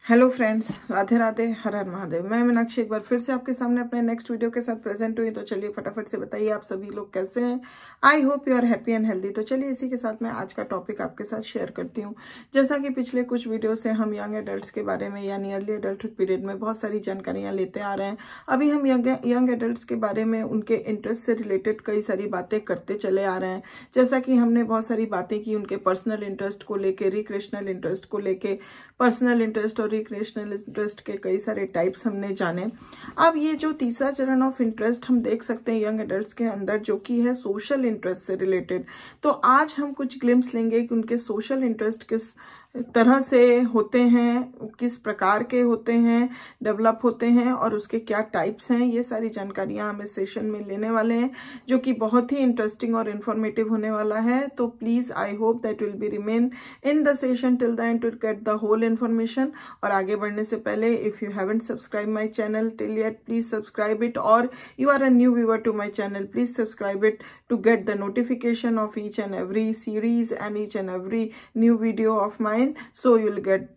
Hello friends, Radhe Radhe, हर हर महादेव। मैं मीनाक्षी एक बार फिर से आपके सामने अपने नेक्स्ट वीडियो के साथ प्रेजेंट हुई। तो चलिए फटाफट से बताइए आप सभी लोग कैसे हैं। I hope you are happy and healthy. तो चलिए इसी के साथ मैं आज का टॉपिक आपके साथ शेयर करती हूँ। जैसा कि पिछले कुछ वीडियो से हम यंग एडल्ट्स के बारे में यानी अर्ली एडल्टहुड पीरियड में बहुत सारी जानकारियाँ लेते आ रहे हैं। अभी हम यंग एडल्ट्स के बारे में उनके इंटरेस्ट से रिलेटेड कई सारी बातें करते चले आ रहे हैं। जैसा कि हमने बहुत सारी बातें की उनके पर्सनल इंटरेस्ट को लेके, रिक्रिएशनल इंटरेस्ट को लेके, पर्सनल इंटरेस्ट और रिक्रिएशनल इंटरेस्ट के कई सारे टाइप्स हमने जाने। अब ये जो तीसरा चरण ऑफ इंटरेस्ट हम देख सकते हैं यंग एडल्ट्स के अंदर, जो कि है सोशल इंटरेस्ट से रिलेटेड। तो आज हम कुछ ग्लिम्स लेंगे कि उनके सोशल इंटरेस्ट किस तरह से होते हैं, किस प्रकार के होते हैं, डेवलप होते हैं और उसके क्या टाइप्स हैं। ये सारी जानकारियां हम इस सेशन में लेने वाले हैं, जो कि बहुत ही इंटरेस्टिंग और इन्फॉर्मेटिव होने वाला है। तो please I hope that will be remain in the session till the end to get the whole information. और आगे बढ़ने से पहले, if you haven't subscribe my channel till yet, please subscribe it. और you are a new viewer to my channel, please subscribe it to get the notification of each and every series and each and every new video of mine, so you'll get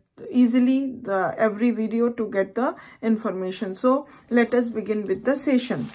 easily the every video to get the information. So let us begin with the session.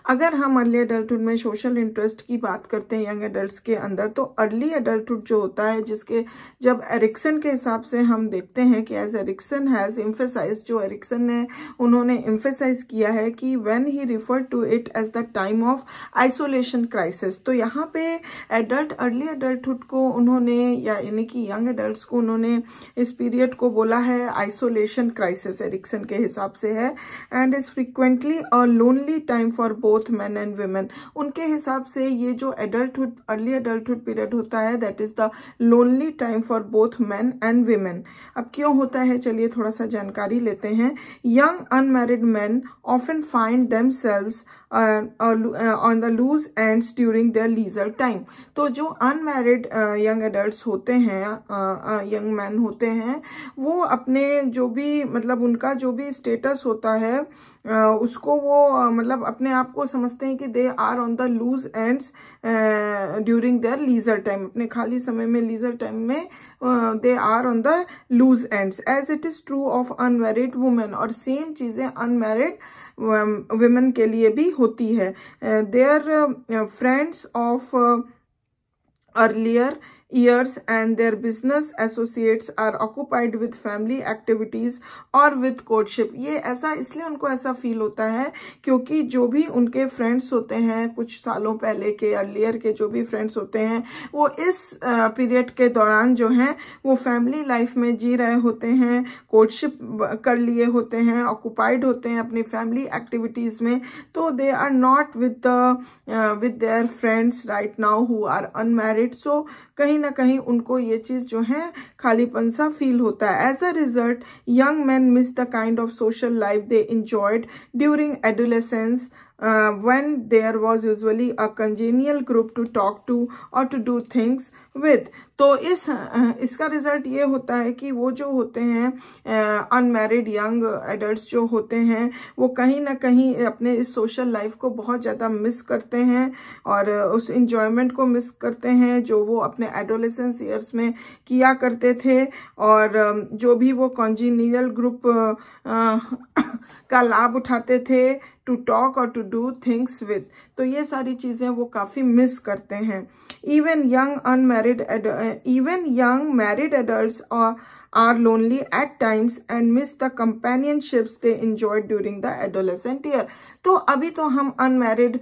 अगर हम early adulthood में social interest की बात करते हैं young adults के अंदर, तो अर्ली एडल्टहुड जो होता है, जिसके जब एरिक्सन के हिसाब से हम देखते हैं कि एज एरिक्सन हैज एम्फेसाइज, जो एरिक्सन ने उन्होंने एम्फेसाइज किया है कि when he refer to it as the time of isolation crisis. तो यहाँ पे अर्ली एडल्टहुड को उन्होंने, यानी कि यंग एडल्ट्स को उन्होंने इस पीरियड को बोला है आइसोलेशन क्राइसिस, एरिक्सन के हिसाब से है। And is frequently a lonely time for both man and women. उनके हिसाब से ये जो एडल्टहुड, अर्ली एडल्टहुड पीरियड होता है, that is the lonely time for both man and women. अब क्यों होता है, चलिए थोड़ा सा जानकारी लेते हैं। Young unmarried man often find themselves on the loose ends during their leisure time. तो जो अनमैरिड यंग एडल्ट्स होते हैं, यंग मैन होते हैं, वो अपने जो भी, मतलब उनका जो भी स्टेटस होता है, उसको वो मतलब अपने आप को समझते हैं कि they are on the loose ends during their leisure time. अपने खाली समय में, लीजर टाइम में they are on the loose ends, as it is true of unmarried women. और सेम चीजें अनमैरिड वुमेन के लिए भी होती है। Their friends of earlier years and their business associates are occupied with family activities or with courtship। ये ऐसा इसलिए उनको ऐसा फील होता है क्योंकि जो भी उनके फ्रेंड्स होते हैं, कुछ सालों पहले के अर्लियर के जो भी फ्रेंड्स होते हैं, वो इस पीरियड के दौरान जो हैं वो फैमिली लाइफ में जी रहे होते हैं, कोर्टशिप कर लिए होते हैं, ऑक्यूपाइड होते हैं अपनी फैमिली एक्टिविटीज में। तो they are not with their friends right now who are unmarried. So कहीं ना कहीं उनको ये चीज जो है खालीपन सा फील होता है। As a result young man miss the kind of social life they enjoyed during adolescence when there was usually a congenial group to talk to or to do things with। तो इसका result ये होता है कि वो जो होते हैं अनमैरिड यंग एडल्ट्स जो होते हैं, वो कहीं ना कहीं अपने इस सोशल लाइफ को बहुत ज़्यादा मिस करते हैं और उस इंजॉयमेंट को मिस करते हैं जो वो अपने एडोलेसेंस ईयर्स में किया करते थे। और जो भी वो कॉन्जीनियल ग्रुप का लाभ उठाते थे, टू टॉक और टू डू थिंग्स विद, तो ये सारी चीजें वो काफी मिस करते हैं। Even young married adults are lonely at times and miss the companionships they enjoyed during the adolescent year। तो अभी तो हम अनमैरिड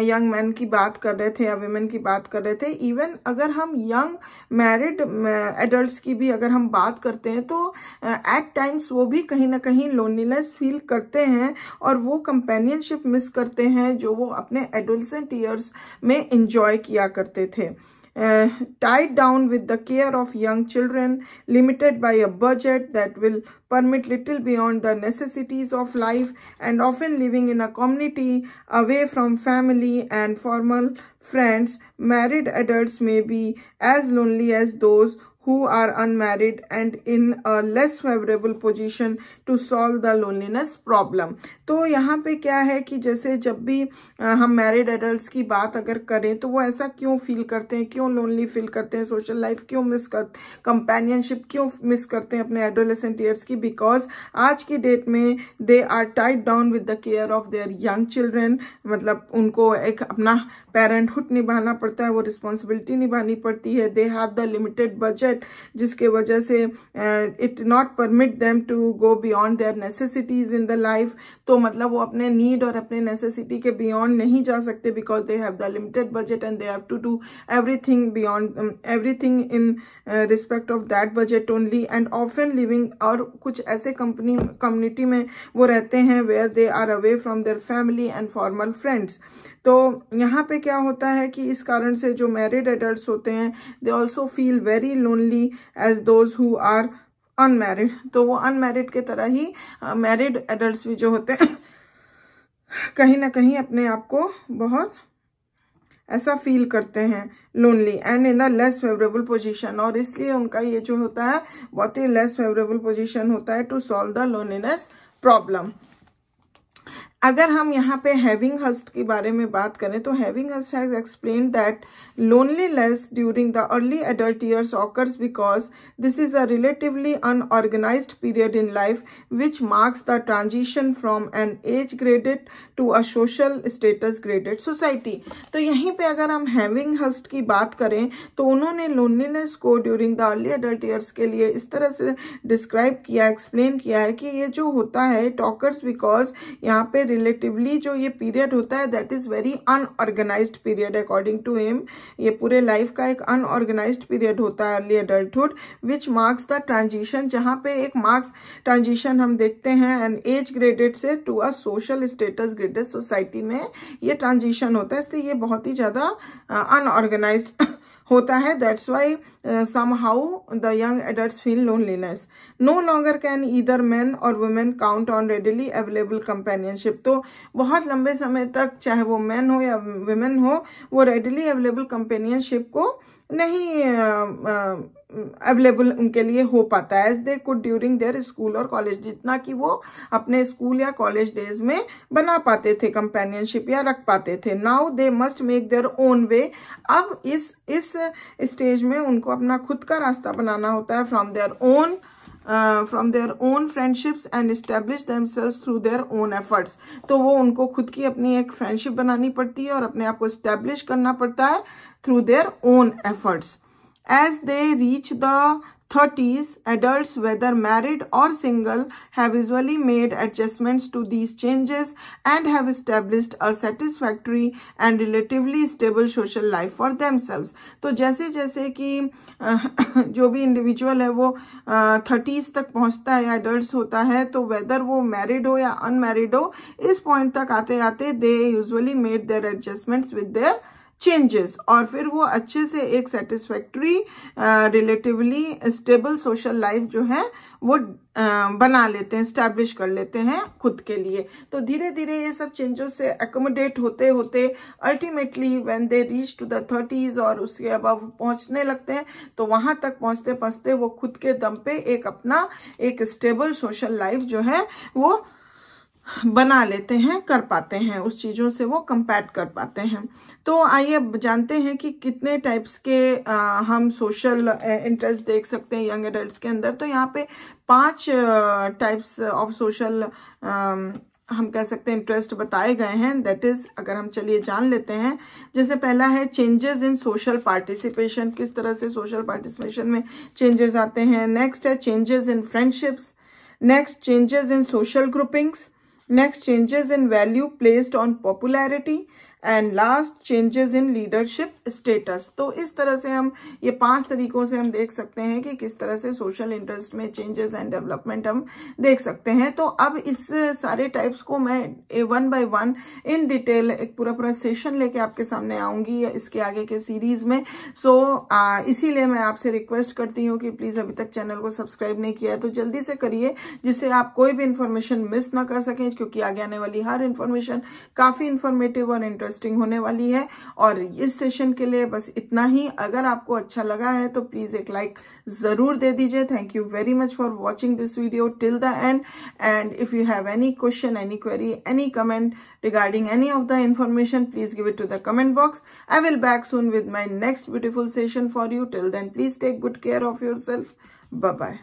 यंग मैन की बात कर रहे थे या विमेन की बात कर रहे थे। इवन अगर हम यंग मैरिड एडल्ट्स की भी अगर हम बात करते हैं, तो एट टाइम्स वो भी कहीं ना कहीं लोनलीनेस फील करते हैं और वो कंपेनियनशिप मिस करते हैं जो वो अपने एडोलेसेंट ईयर्स में एंजॉय किया करते थे। Tied down with the care of young children, limited by a budget that will permit little beyond the necessities of life, and often living in a community away from family and formal friends, married adults may be as lonely as those who are unmarried and in a less favorable position to solve the loneliness problem। तो यहाँ पे क्या है कि जैसे जब भी हम मैरिड एडल्ट्स की बात अगर करें तो वो ऐसा क्यों फील करते हैं, क्यों लोनली फील करते हैं, सोशल लाइफ क्यों मिस करते, कंपेनियनशिप क्यों मिस करते हैं अपने एडोलेसेंट ईयर्स की, बिकॉज आज की डेट में they are tied down with the care of their young children. मतलब उनको एक अपना पेरेंटहुड निभाना पड़ता है, वो रिस्पॉन्सिबिलिटी निभानी पड़ती है। They have the limited budget, जिसके वजह से it not permit them to go beyond their necessities in the life. तो मतलब वो अपने नीड और अपने नेसेसिटी के बियॉन्ड नहीं जा सकते, because they have the limited budget and they have to do everything beyond everything in respect of that budget only, and often living, और कुछ ऐसे कम्युनिटी में वो रहते हैं where they are away from their family and formal friends. तो यहाँ पे क्या होता है कि इस कारण से जो मैरिड एडल्ट्स होते हैं they also feel very lonely as those who are unmarried. तो वो अनमैरिड के तरह ही मैरिड एडल्ट्स भी जो होते हैं कहीं ना कहीं अपने आप को बहुत ऐसा फील करते हैं lonely and in the less favourable position, और इसलिए उनका ये जो होता है बहुत ही लेस फेवरेबल पोजीशन होता है to solve the loneliness problem. अगर हम यहाँ पे हैविंग हस्ट के बारे में बात करें तो Havighurst has explained that loneliness during the early adult years occurs because this is a relatively unorganized period in life which marks the transition from an age graded to a social status graded society। तो यहीं पे अगर हम having हस्ट की बात करें तो उन्होंने लोनलीनेस को during the early adult years के लिए इस तरह से डिस्क्राइब किया, एक्सप्लेन किया है कि ये जो होता है टॉकर्स बिकॉज यहाँ पे रिलेटिवली जो ये पीरियड होता है that is very unorganised period according to him. ये पूरे लाइफ का एक अनऑर्गेनाइज्ड पीरियड होता है early adulthood, which marks the transition, जहाँ पे एक मार्क्स ट्रांजिशन हम देखते हैं एन एज ग्रेडेड से to a social status graded society में ये ट्रांजिशन होता है, इसलिए ये बहुत ही ज्यादा अनऑर्गेनाइज्ड होता है। That's why somehow the young adults feel loneliness. No longer can either men or women count on readily available companionship। तो बहुत लंबे समय तक चाहे वो मैन हो या women हो वो readily available companionship को नहीं अवेलेबल उनके लिए हो पाता है as they could during their school और कॉलेज, जितना कि वो अपने स्कूल या कॉलेज डेज में बना पाते थे कंपेनियनशिप या रख पाते थे। Now they must make their own way. अब इस स्टेज में उनको अपना खुद का रास्ता बनाना होता है from their own friendships and establish themselves through their own efforts. तो वो उनको खुद की अपनी एक फ्रेंडशिप बनानी पड़ती है और अपने आप को एस्टेब्लिश करना पड़ता है through their own efforts. As they reach the 30s, adults, whether married or single, have usually made adjustments to these changes and have established a satisfactory and relatively stable social life for themselves। तो जैसे जैसे कि जो भी individual है वो 30s तक पहुंचता है, एडल्ट होता है, तो वेदर वो मैरिड हो या अनमैरिड हो, इस पॉइंट तक आते आते they usually made their adjustments with their changes, और फिर वो अच्छे से एक satisfactory relatively stable social life जो है वो बना लेते हैं, स्टैब्लिश कर लेते हैं खुद के लिए। तो धीरे धीरे ये सब चेंजेस से एकोमोडेट होते होते ultimately when they reach to the 30s और उसके अबव पहुंचने लगते हैं, तो वहां तक पहुंचते पहुंचते वो खुद के दम पे एक अपना एक स्टेबल सोशल लाइफ जो है वो बना लेते हैं, कर पाते हैं, उस चीज़ों से वो कंपैट कर पाते हैं। तो आइए जानते हैं कि कितने टाइप्स के हम सोशल इंटरेस्ट देख सकते हैं यंग एडल्ट्स के अंदर। तो यहाँ पे 5 टाइप्स ऑफ सोशल हम कह सकते हैं इंटरेस्ट बताए गए हैं। दैट इज, अगर हम चलिए जान लेते हैं, जैसे पहला है चेंजेस इन सोशल पार्टिसिपेशन, किस तरह से सोशल पार्टिसिपेशन में चेंजेस आते हैं। नेक्स्ट है changes in friendships, next changes in social groupings, next changes in value placed on popularity, and last changes in leadership status. तो इस तरह से हम ये 5 तरीकों से हम देख सकते हैं कि किस तरह से सोशल इंटरेस्ट में चेंजेस एंड डेवलपमेंट हम देख सकते हैं। तो अब इस सारे टाइप्स को मैं one by one in detail एक पूरा सेशन लेके आपके सामने आऊंगी इसके आगे के सीरीज में। सो इसीलिए मैं आपसे रिक्वेस्ट करती हूँ कि प्लीज अभी तक चैनल को सब्सक्राइब नहीं किया है तो जल्दी से करिए, जिससे आप कोई भी इंफॉर्मेशन मिस ना कर सकें, क्योंकि आगे आने वाली हर इंफॉर्मेशन काफी इंफॉर्मेटिव और इंटरेस्टिंग इंटरेस्टिंग होने वाली है। और इस सेशन के लिए बस इतना ही। अगर आपको अच्छा लगा है तो प्लीज एक लाइक जरूर दे दीजिए। Thank you very much for watching this video till the and. And if you have any question, any query, any comment regarding any of the information, please give it to the comment box. I will back soon with my next beautiful session for you. Till then, please take good care of yourself. Bye bye.